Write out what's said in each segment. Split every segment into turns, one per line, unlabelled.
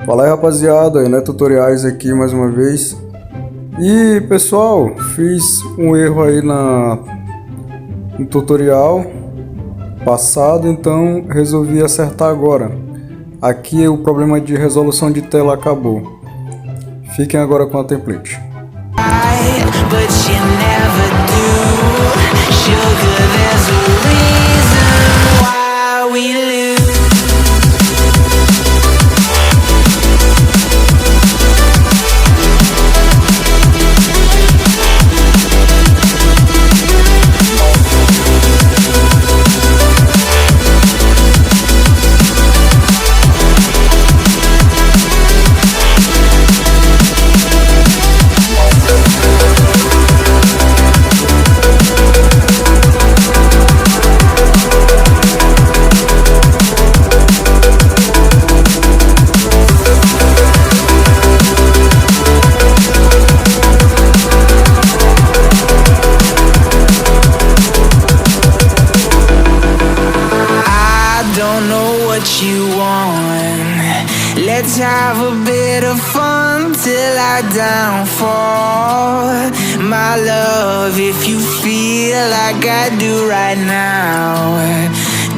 Fala aí, rapaziada, né? Tutoriais aqui mais uma vez. E pessoal, fiz um erro aí no tutorial passado, então resolvi acertar agora. Aqui o problema de resolução de tela acabou. Fiquem agora com a template.
Let's have a bit of fun till I downfall. My love, if you feel like I do right now,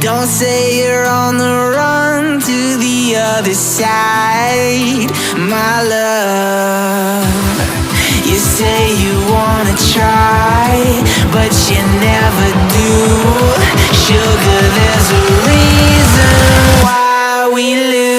don't say you're on the run to the other side. My love, you say you wanna try, but you never do. Sugar, there's a reason why we lose.